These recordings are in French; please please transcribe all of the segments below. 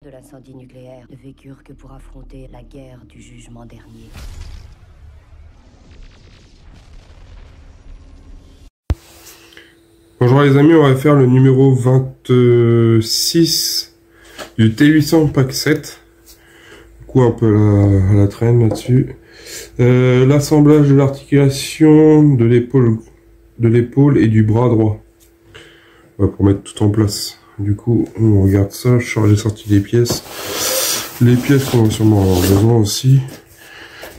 de l'incendie nucléaire ne vécurent que pour affronter la guerre du jugement dernier. Bonjour les amis, on va faire le numéro 26 du T800 pack 7. Du coup un peu à la traîne là-dessus. L'assemblage de l'articulation de l'épaule et du bras droit. Pour mettre tout en place. Du coup, on regarde ça. J'ai sorti les pièces. Les pièces qu'on va sûrement avoir besoin aussi.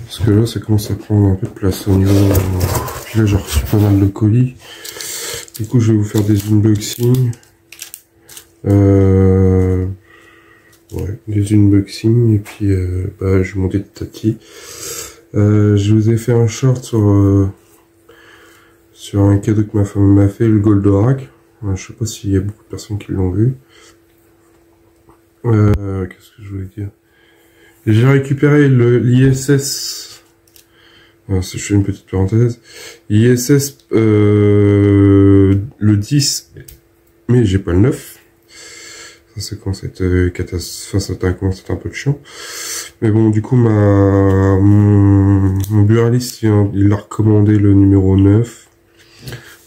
Parce que là, ça commence à prendre un peu de place au niveau... Puis là, j'ai reçu pas mal de colis. Du coup, je vais vous faire des unboxings. Ouais, des unboxings. Et puis, je vais monter petit à petit. Je vous ai fait un short sur un cadeau que ma femme m'a fait, le Goldorak. Je sais pas s'il y a beaucoup de personnes qui l'ont vu. Qu'est-ce que je voulais dire? J'ai récupéré l'ISS. Je fais une petite parenthèse. ISS le 10, mais j'ai pas le 9. Ça c'est quand cette catastrophe, ça commence à être un peu chiant. Mais bon, du coup mon buraliste il a recommandé le numéro 9.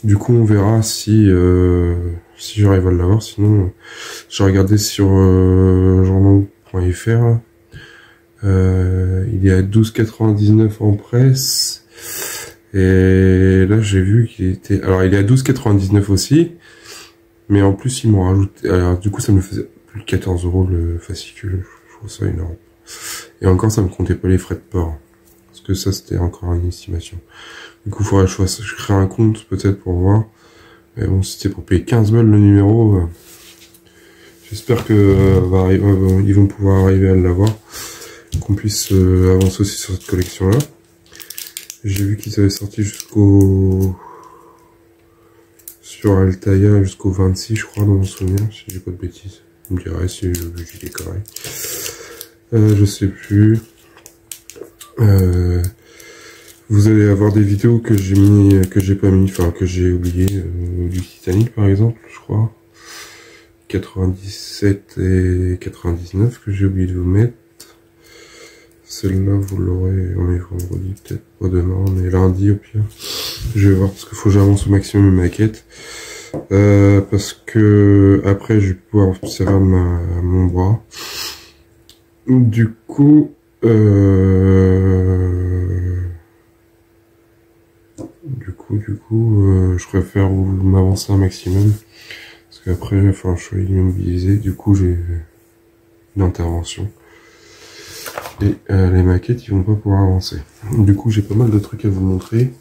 Du coup, on verra si j'arrive à l'avoir. Sinon, j'ai regardé sur journal.fr. Il est à 12,99 en presse. Et là, j'ai vu qu'il était... Alors, il est à 12,99 aussi. Mais en plus, ils m'ont rajouté... Alors, du coup, ça me faisait plus de 14 € le fascicule. Je trouve ça énorme. Et encore, ça me comptait pas les frais de port. Parce que ça, c'était encore une estimation. Du coup, il faudrait que je crée un compte peut-être pour voir. Mais bon, si c'était pour payer 15 balles le numéro, j'espère que ils vont pouvoir arriver à l'avoir. Qu'on puisse avancer aussi sur cette collection-là. J'ai vu qu'ils avaient sorti sur Altaïa jusqu'au 26, je crois, dans mon souvenir, si j'ai pas de bêtises. Vous me direz si j'ai des conneries. Je sais plus. Vous allez avoir des vidéos que j'ai pas mis, enfin que j'ai oublié, du Titanic par exemple, je crois. 97 et 99 que j'ai oublié de vous mettre. Celle-là vous l'aurez, on est vendredi, peut-être pas demain, mais lundi au pire. Je vais voir parce qu'il faut que j'avance au maximum ma quête. Parce que après je vais pouvoir servir mon bras. Du coup, je préfère m'avancer un maximum. Parce qu'après, il va falloir que je sois immobilisé. Du coup, j'ai une intervention. Et les maquettes, ils vont pas pouvoir avancer. Du coup, j'ai pas mal de trucs à vous montrer.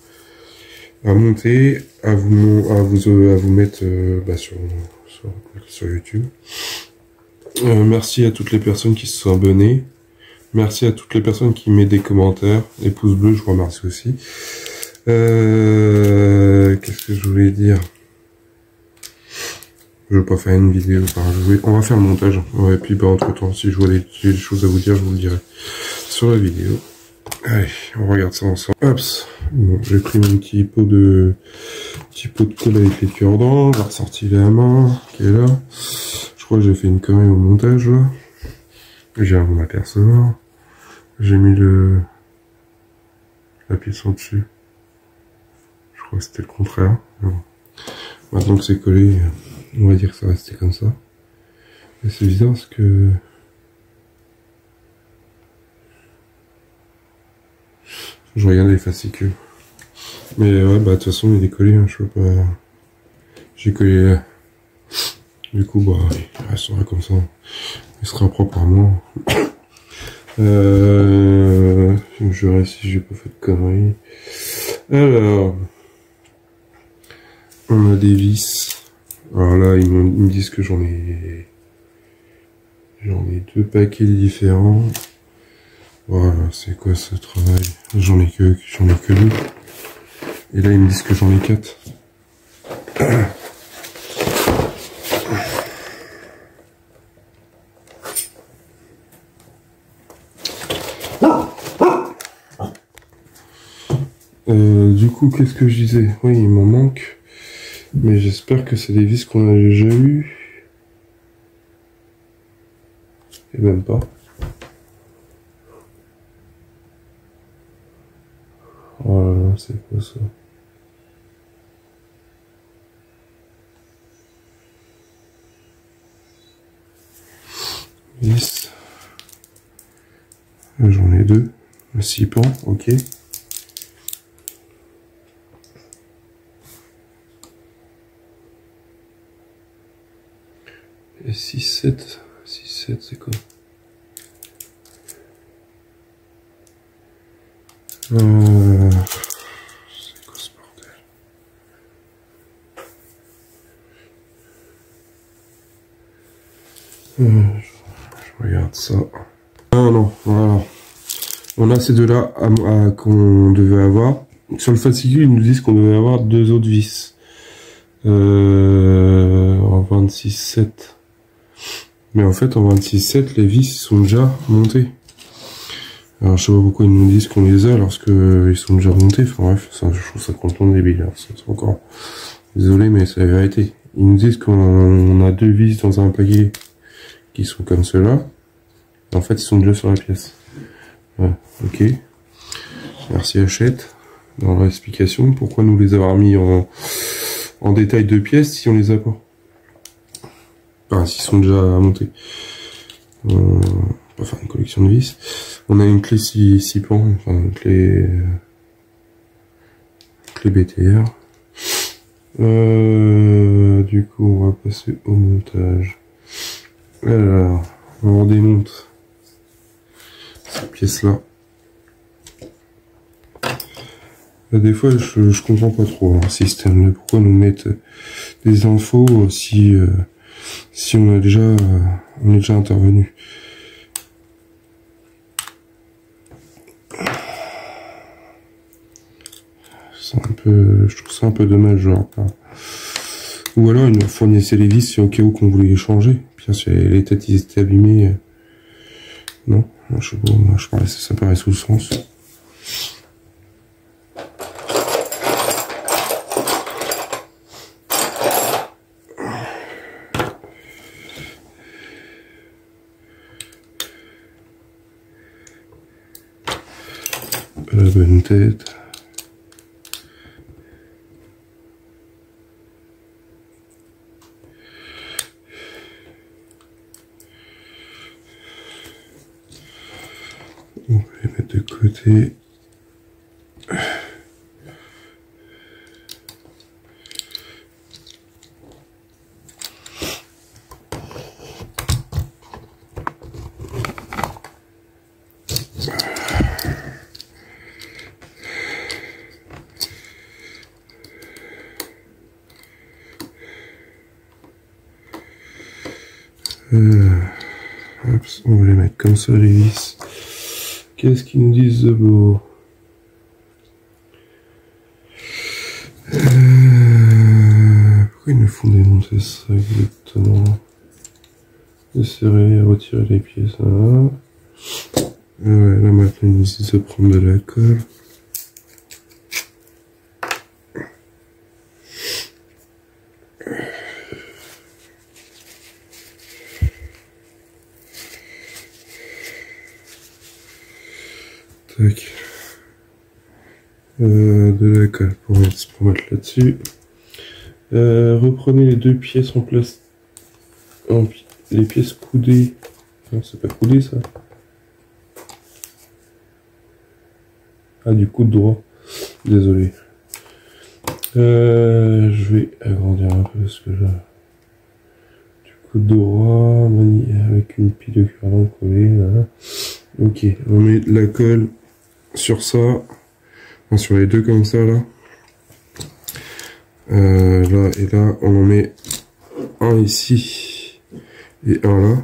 À monter, à vous mettre sur YouTube. Merci à toutes les personnes qui se sont abonnées. Merci à toutes les personnes qui mettent des commentaires. Les pouces bleus, je vous remercie aussi. Qu'est-ce que je voulais dire? Je vais pas faire une vidéo, on va faire le montage. Ouais, et puis entre temps, si je vois des choses à vous dire, je vous le dirai sur la vidéo. Allez, on regarde ça ensemble. Hop, bon, j'ai pris mon petit pot de colle avec les cure-dents, j'ai ressorti la main qui est là. Je crois que j'ai fait une connerie au montage là. J'ai un bon apercevoir. J'ai mis la pièce en dessus. Je crois que c'était le contraire. Bon. Maintenant que c'est collé, on va dire que ça restait comme ça. Et c'est bizarre parce que... Je regarde les fascicules. Mais ouais, de toute façon, il est collé, hein, je peux pas... J'ai collé là. Du coup, il restera comme ça. Il sera propre à moi. Je verrai si j'ai pas fait de conneries. Alors... On a des vis. Alors là, ils me disent que j'en ai 2 paquets différents. Voilà, c'est quoi ce travail? J'en ai que 2. Et là, ils me disent que j'en ai 4. Du coup, qu'est-ce que je disais? Oui, il m'en manque. Mais j'espère que c'est des vis qu'on a déjà eu. Et même pas. Oh là là, c'est quoi ça? Vis. J'en ai deux. 6 pans, ok. Et 6, 7. 6, 7, c'est quoi? C'est quoi ce bordel? Je regarde ça. Ah non, voilà. On a ces deux-là qu'on devait avoir. Sur le fascicule, ils nous disent qu'on devait avoir 2 autres vis. En 26,7. Mais en fait, en 26,7, les vis sont déjà montées. Alors, je sais pas pourquoi ils nous disent qu'on les a lorsque ils sont déjà montés. Enfin bref, ça, je trouve ça complètement débile. C'est encore... Désolé, mais c'est la vérité. Ils nous disent qu'on a 2 vis dans un paquet qui sont comme ceux-là. En fait, ils sont déjà sur la pièce. Ouais, ok. Merci Hachette. Dans l'explication, pourquoi nous les avoir mis en détail de pièces si on les a pas? Enfin, s'ils sont déjà montés. On va faire une collection de vis. On a une clé 6 pans, enfin une clé BTR. Du coup, on va passer au montage. Alors, on démonte cette pièce-là. Des fois, je comprends pas trop le système. Pourquoi nous mettre des infos si on est déjà intervenu. C'est un peu, je trouve ça un peu dommage, genre. Ou alors ils nous fournissaient les vis au cas où qu'on voulait les changer. Bien sûr, les têtes ils étaient abîmées. Non, je sais pas, moi je parlais, ça paraît sous le sens. La bonne tête. On va les mettre de côté. Hop, on va les mettre comme ça, les vis. Qu'est-ce qu'ils nous disent de beau? Pourquoi ils nous font démonter ça exactement? Serrer, retirer les pièces là. Ouais, là maintenant ils nous disent de prendre de la colle. Tac. De la colle pour mettre là-dessus. Reprenez les 2 pièces en place. Les pièces coudées. Non, c'est pas coudé ça. Ah, du coup de droit. Désolé. Je vais agrandir un peu parce que là. Du coup de droit, avec une pile de cure-dent collée. Là. Ok, on met de la colle sur ça. Enfin, sur les deux comme ça là. Là et là, on en met un ici et un là.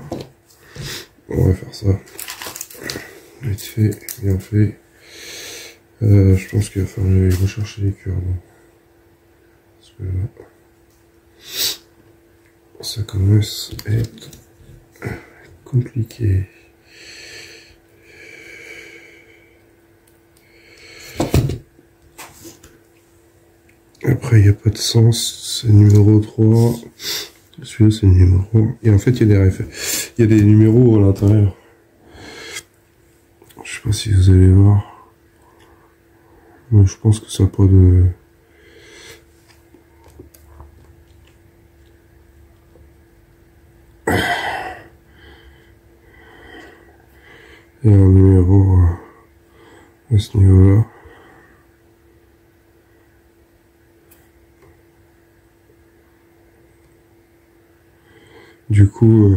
On va faire ça. Vite fait, bien fait. Je pense qu'il va falloir aller rechercher les cure-dents. Parce que là, ça commence à être compliqué. Après, il n'y a pas de sens. C'est numéro 3. Celui-là, c'est le numéro 1. Et en fait, il y a des Il y a des numéros à l'intérieur. Je sais pas si vous allez voir. Mais je pense que ça n'a pas de... Il y a un numéro à ce niveau-là. Du coup,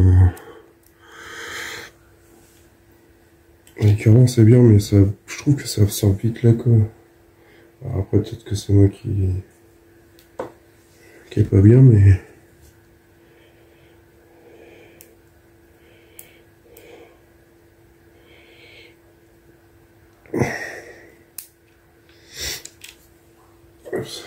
l'écran c'est bien, mais ça, je trouve que ça absorbe vite la colle. Alors après, peut-être que c'est moi qui est pas bien, mais... Oups.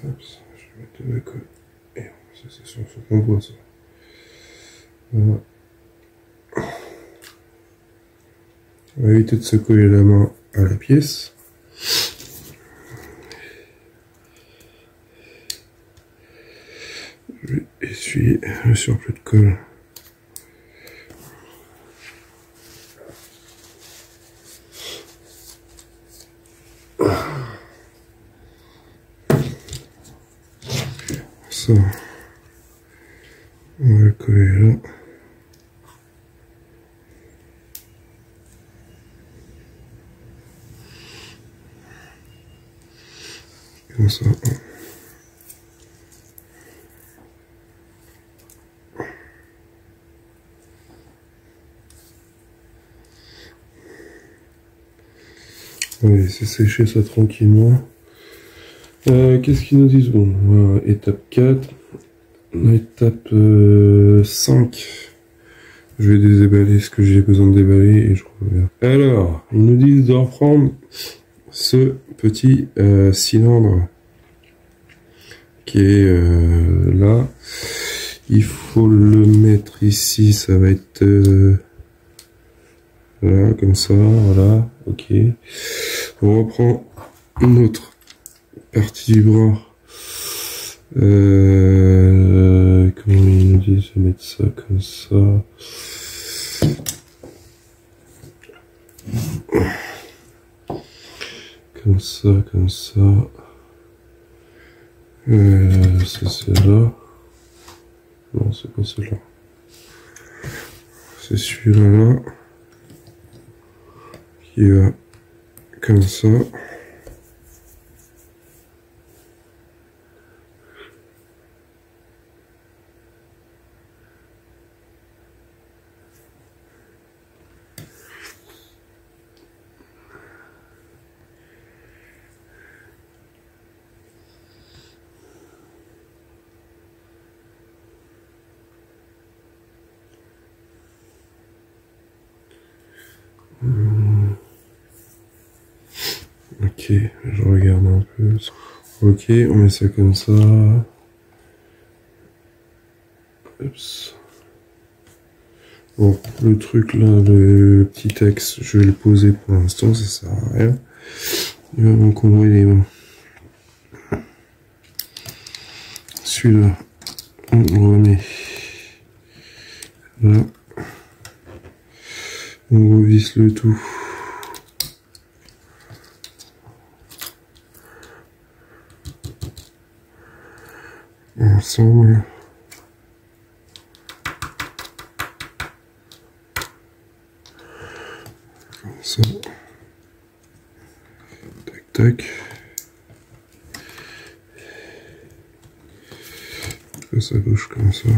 Oups, je vais mettre de la colle. Et ça, c'est sûr, faut qu'on voit ça. Voilà. On va éviter de se coller la main à la pièce. Je vais essuyer le surplus de colle. Ça, on va le coller là. Comme ça. On va laisser sécher ça tranquillement. Qu'est-ce qu'ils nous disent? Bon, voilà, étape 4. Étape 5. Je vais déballer ce que j'ai besoin de déballer et je reviens. Alors, ils nous disent de reprendre ce petit cylindre qui est là. Il faut le mettre ici, ça va être là, comme ça, voilà, ok. On reprend notre partie du bras. Comment ils nous disent de mettre ça comme ça. Comme ça, comme ça. C'est celle-là. Non, c'est pas celle-là. C'est celui-là, là. Qui va comme ça. Ok, je regarde un peu. Ok, on met ça comme ça. Oups. Bon, le truc là, le petit axe, je vais le poser pour l'instant, ça sert à rien. Il va m'encombrer les mains. Celui-là, on remet là. On revisse le tout. Ensemble. Comme ça. Tac, tac. Que ça bouge comme ça.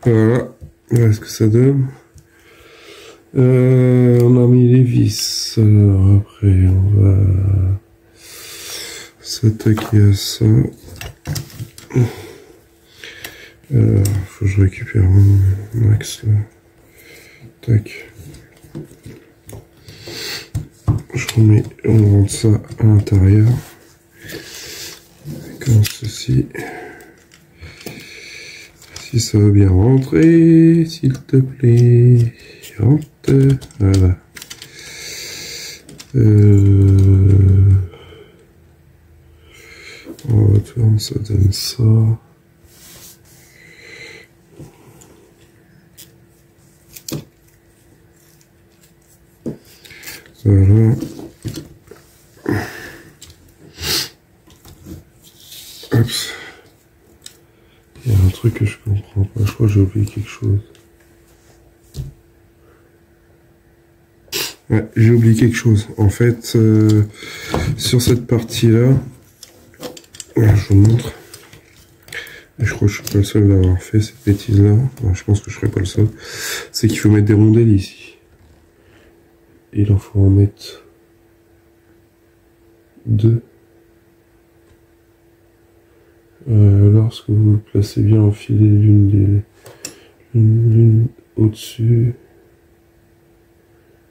Voilà. Voilà ce que ça donne. On a mis les vis. Alors après, on va s'attaquer à ça. Faut que je récupère mon axe là. Tac. On rentre ça à l'intérieur. Comme ceci. Si ça va bien rentrer, s'il te plaît. Rentre. Voilà. On retourne, ça donne ça. Voilà. Oups. Il y a un truc que je comprends pas. Je crois que j'ai oublié quelque chose. Ouais, j'ai oublié quelque chose. En fait, sur cette partie-là, je vous montre. Et je crois que je suis pas le seul d'avoir fait cette bêtise-là. Enfin, je pense que je serai pas le seul. C'est qu'il faut mettre des rondelles ici. Et il en faut en mettre 2. Lorsque vous placez bien enfilé l'une au-dessus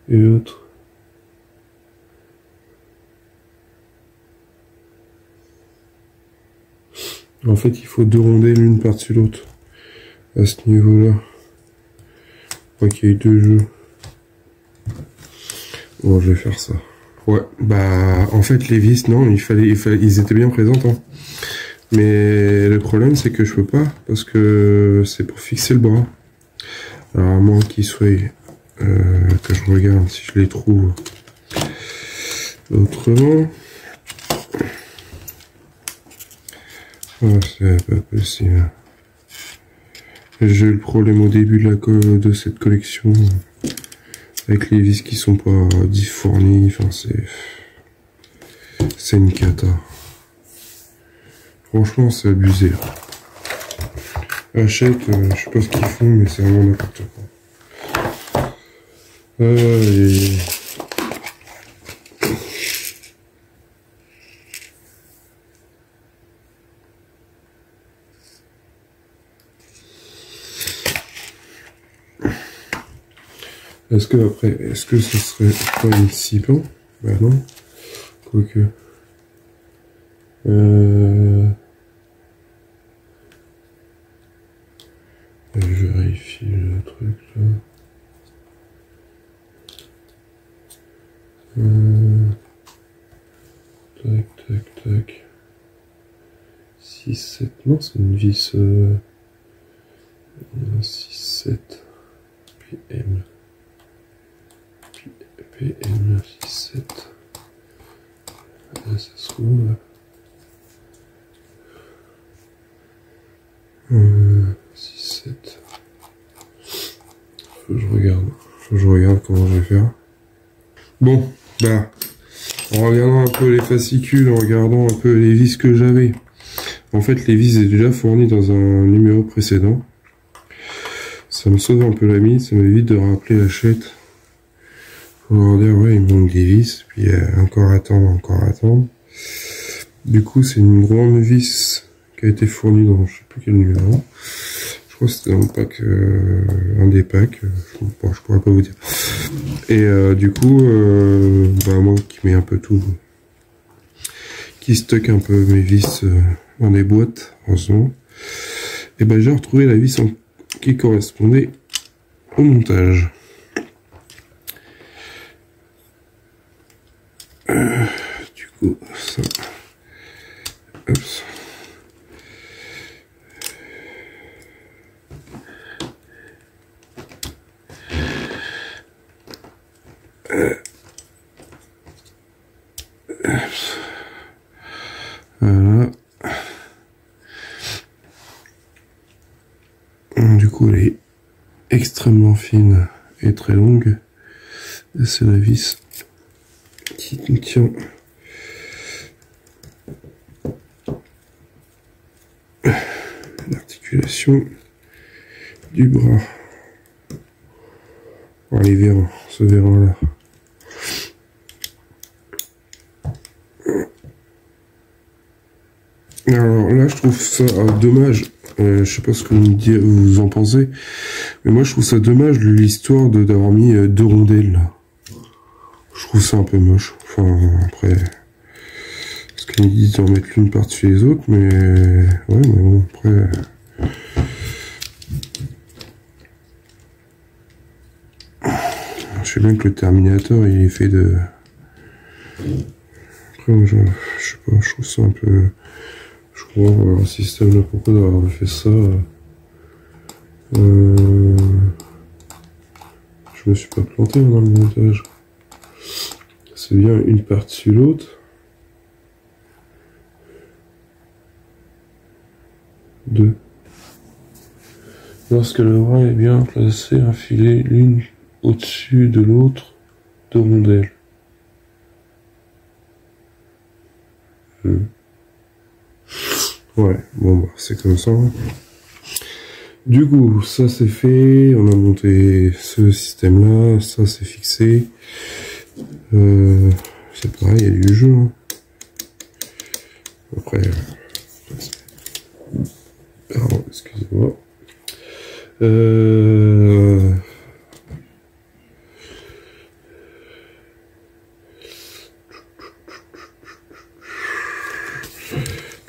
et l'autre. En fait, il faut 2 rondelles l'une par-dessus l'autre. À ce niveau-là. Je crois qu'il y a eu 2 jeux. Bon, je vais faire ça. Ouais, bah, en fait, les vis, non, ils étaient bien présents, hein. Mais le problème, c'est que je peux pas, parce que c'est pour fixer le bras. Alors, à moins qu'ils soient, que je regarde si je les trouve autrement. Oh, c'est pas possible. J'ai eu le problème au début de cette collection, avec les vis qui sont pas fournies, enfin, c'est une cata. Franchement, c'est abusé. Hachette, je sais pas ce qu'ils font, mais c'est vraiment n'importe quoi. Est-ce que ce serait pas une cible? Bah non. Quoique. Je vérifie le truc là. Tac, tac, tac. 6, 7. Non, c'est une vis 6, 7. PM. PM 6, 7. Là, ça se trouve. 6, 7. Faut que je regarde comment je vais faire. Bon, bah, en regardant un peu les fascicules, en regardant un peu les vis que j'avais. En fait, les vis étaient déjà fournies dans un numéro précédent. Ça me sauve un peu la mise, ça m'évite de rappeler l'achète. Pour leur dire, ouais, il me manque des vis, puis encore attendre. Du coup, c'est une grande vis qui a été fournie dans je sais plus quel numéro. Je crois que c'était dans le pack, un des packs, je pourrais pas vous dire. Et du coup, bah moi qui mets un peu tout, qui stocke un peu mes vis dans des boîtes en ce moment, et ben j'ai retrouvé la vis qui correspondait au montage. Du coup, ça. Hop. Voilà. Du coup, elle est extrêmement fine et très longue. C'est la vis qui tient l'articulation du bras. Voilà, les vérins, ce vérin là. Alors là, je trouve ça dommage. Je sais pas ce que vous en pensez, mais moi je trouve ça dommage l'histoire d'avoir mis 2 rondelles là. Je trouve ça un peu moche. Enfin après, parce qu'ils disent d'en mettre l'une par-dessus les autres, mais ouais, mais bon après. Je sais bien que le Terminator il est fait de. Après moi, je sais pas, je trouve ça un peu. Je crois un système là, pourquoi d'avoir fait ça. Je me suis pas planté dans le montage. C'est bien une par-dessus l'autre. Deux. Lorsque le bras est bien placé, infilé l'une au-dessus de l'autre, 2 rondelles. Ouais, bon bah c'est comme ça. Du coup, ça c'est fait, on a monté ce système là, ça c'est fixé. C'est pareil, il y a du jeu. Hein. Après, pardon, excusez-moi.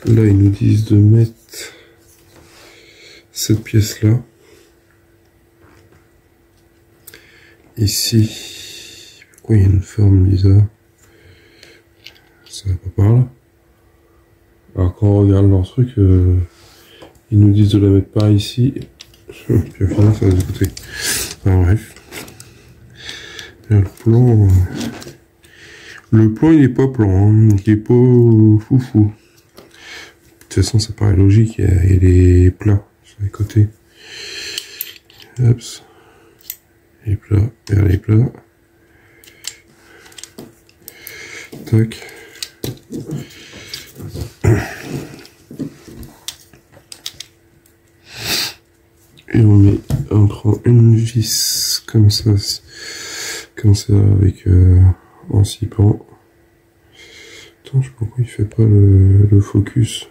Là, ils nous disent de mettre cette pièce-là. Ici. Pourquoi il y a une forme bizarre? Ça va pas par là. Alors quand on regarde leur truc, ils nous disent de la mettre par ici. Puis au final, ça va du côté. Enfin, bref. Et le plan, il est pas plan. Hein. Il est pas foufou. De toute façon, ça paraît logique. Il y a les plats sur les côtés. Hop. Les plats, vers les plats. Tac. Et on prend une vis comme ça avec en 6 pans. Attends, je sais pas pourquoi il fait pas le focus.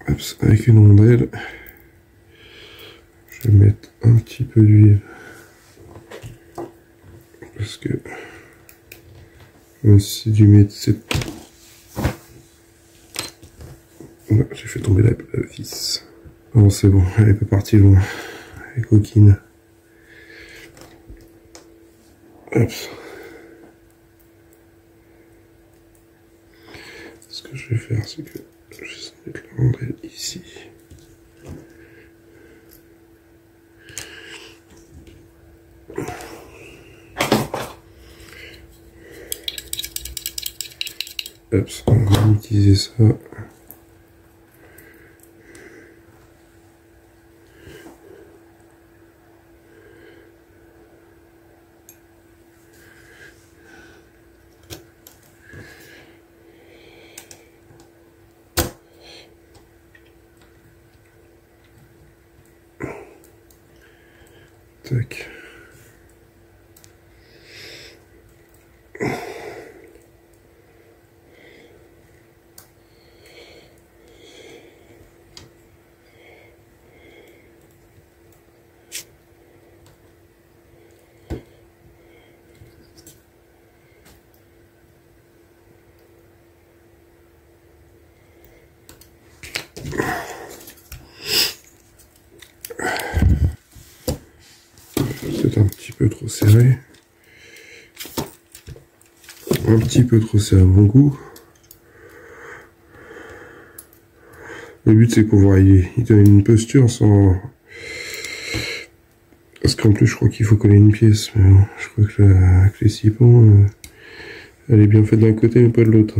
Hop, avec une rondelle. Je vais mettre un petit peu d'huile. Parce que c'est du mettre cette. Ouais, j'ai fait tomber la vis. Bon, c'est bon, elle est pas partie loin. Elle est coquine. Hop. Ce que je vais faire, c'est que je vais mettre la rondelle ici. Hop, on va utiliser ça. Tac. Peut-être un petit peu trop serré. Un petit peu trop serré à mon goût. Le but c'est qu'on voit il donne une posture sans. Parce qu'en plus je crois qu'il faut coller une pièce. Mais bon, je crois que avec les 6 pans, elle est bien faite d'un côté mais pas de l'autre.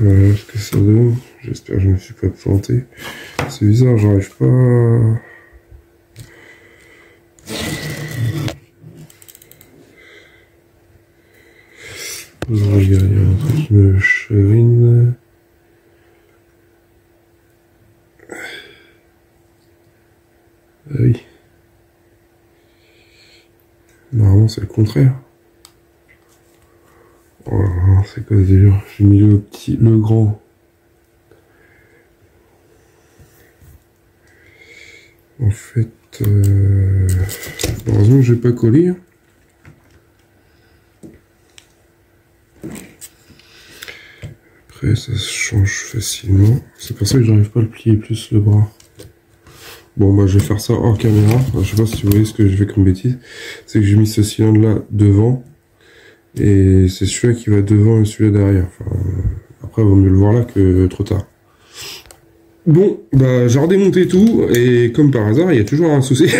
Voilà ce que ça donne. J'espère que je ne me suis pas planté. C'est bizarre, j'arrive pas à... Regarde, il y a un truc qui me chagrine. Ah oui. Normalement, c'est le contraire. Oh, c'est quoi déjà? J'ai mis le petit, le grand. En fait, heureusement que j'ai pas collé. Après, ça se change facilement. C'est pour ça que j'arrive pas à le plier plus le bras. Bon, bah, je vais faire ça hors caméra. Enfin, je sais pas si vous voyez ce que je fais comme bêtise. C'est que j'ai mis ce cylindre là devant. Et c'est celui-là qui va devant et celui-là derrière. Enfin, après, il vaut mieux le voir là que trop tard. Bon, bah, j'ai redémonté tout, et comme par hasard, il y a toujours un souci.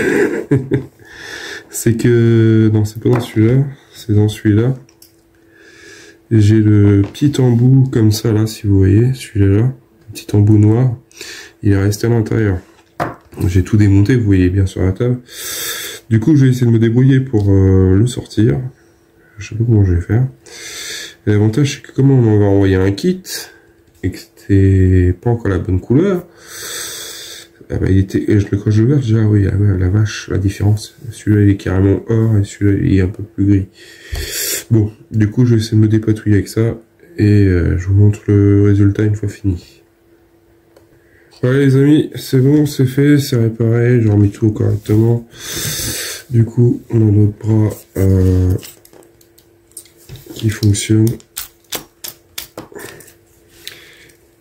C'est que, non, c'est pas dans celui-là, c'est dans celui-là. J'ai le petit embout comme ça, là, si vous voyez, celui-là, là, le petit embout noir, il est resté à l'intérieur. J'ai tout démonté, vous voyez bien sur la table. Du coup, je vais essayer de me débrouiller pour le sortir. Je sais pas comment je vais faire. L'avantage, c'est que comme on m'avait envoyé un kit, et que c'était pas encore la bonne couleur, ah bah, il était, quand je le vois, déjà, oui, ah ouais, la vache, la différence. Celui-là, il est carrément or, et celui-là, il est un peu plus gris. Bon, du coup, je vais essayer de me dépatouiller avec ça, et je vous montre le résultat une fois fini. Voilà les amis, c'est bon, c'est fait, c'est réparé, j'ai remis tout correctement. Du coup, on a notre bras qui fonctionne.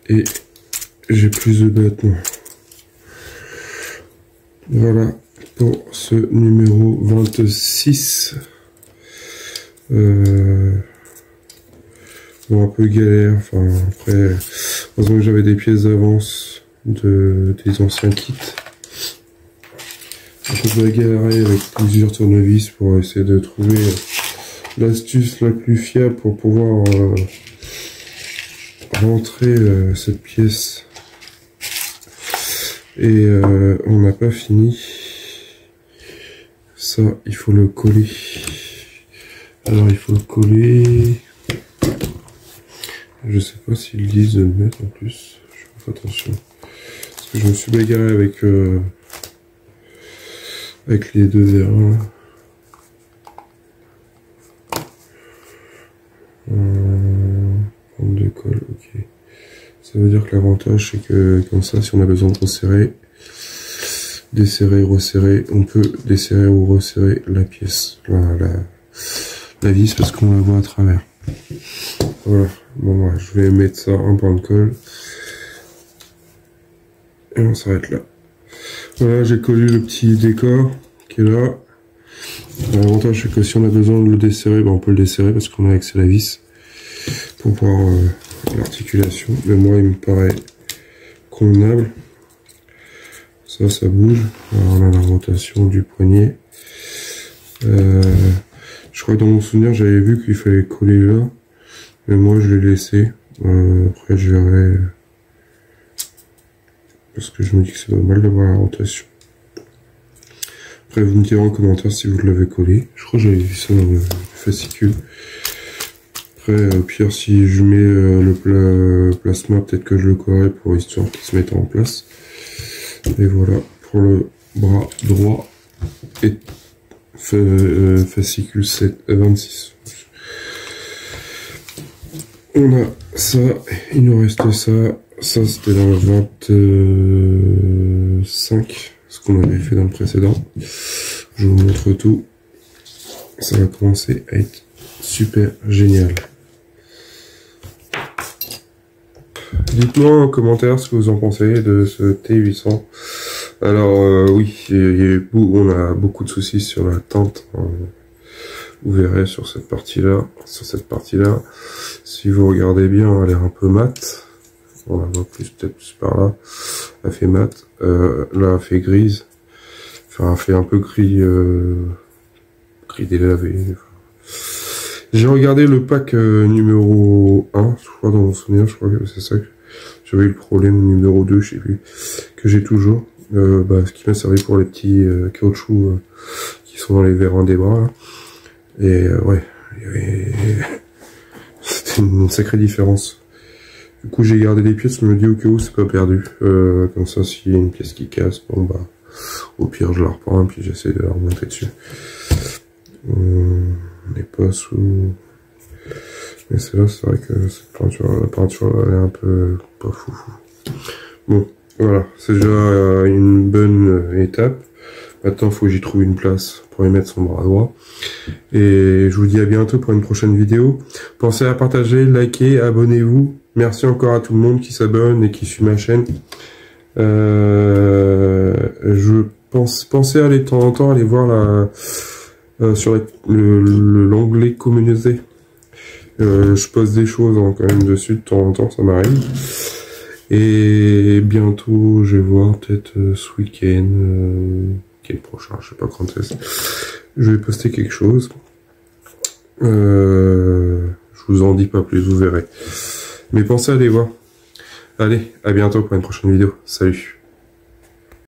Et j'ai plus de battements. Voilà pour ce numéro 26. Bon, un peu galère, enfin après, heureusement que j'avais des pièces d'avance des anciens kits. Un peu galéré avec plusieurs tournevis pour essayer de trouver l'astuce la plus fiable pour pouvoir rentrer cette pièce. Et on n'a pas fini. Ça, il faut le coller. Alors, il faut le coller. Je sais pas s'ils disent de le mettre en plus. Je fais attention. Parce que je me suis bagarré avec les deux verres. De colle, ok. Ça veut dire que l'avantage c'est que comme ça, si on a besoin de resserrer, desserrer, resserrer, on peut desserrer ou resserrer la pièce, la vis, parce qu'on la voit à travers. Voilà. Bon, voilà, je vais mettre ça en point de colle et on s'arrête là. Voilà, j'ai collé le petit décor qui est là. L'avantage c'est que si on a besoin de le desserrer, ben, on peut le desserrer parce qu'on a accès à la vis pour voir l'articulation. Mais moi, il me paraît convenable. Ça bouge. Alors, on a la rotation du poignet. Je crois que dans mon souvenir, j'avais vu qu'il fallait coller là. Mais moi, je l'ai laissé. Après, je verrai. Parce que je me dis que c'est pas mal d'avoir la rotation. Après, vous me direz en commentaire si vous l'avez collé. Je crois que j'avais vu ça dans le fascicule. Après, au pire, si je mets le plasma, peut-être que je le collerai pour histoire qu'il se mette en place. Et voilà pour le bras droit et fascicule 26. On a ça, il nous reste ça. Ça, c'était dans le 25, ce qu'on avait fait dans le précédent. Je vous montre tout. Ça va commencer à être super génial. Dites-moi en commentaire ce que vous en pensez de ce T800. Alors oui, on a beaucoup de soucis sur la tente. Vous verrez sur cette partie-là. Si vous regardez bien, elle est un peu mate. On la voit peut-être plus par là. Elle fait mate. Là, elle fait grise. Enfin, elle fait un peu gris délavé. Enfin, J'ai regardé le pack numéro 1, je crois dans mon souvenir, je crois que c'est ça que j'avais eu le problème, numéro 2, je sais plus, que j'ai toujours. Ce qui m'a servi pour les petits caoutchoucs qui sont dans les vérins des bras. Là. Et ouais, c'était une sacrée différence. Du coup, j'ai gardé les pièces, je me dis au cas où c'est pas perdu. Comme ça, s'il y a une pièce qui casse, bon bah, au pire, je la reprends et puis j'essaie de la remonter dessus. On n'est pas sous... Mais c'est là, c'est vrai que cette peinture, la peinture, elle est un peu pas fou. Bon, voilà, c'est déjà une bonne étape. Maintenant, il faut que j'y trouve une place pour y mettre son bras droit. Et je vous dis à bientôt pour une prochaine vidéo. Pensez à partager, liker, abonnez-vous. Merci encore à tout le monde qui s'abonne et qui suit ma chaîne. Pensez à aller de temps en temps aller voir sur l'onglet communauté. Je poste des choses quand même dessus de temps en temps, ça m'arrive. Et bientôt, je vais voir peut-être ce week-end, quel prochain, je sais pas quand est-ce. Je vais poster quelque chose. Je vous en dis pas plus, vous verrez. Mais pensez à aller voir. Allez, à bientôt pour une prochaine vidéo. Salut.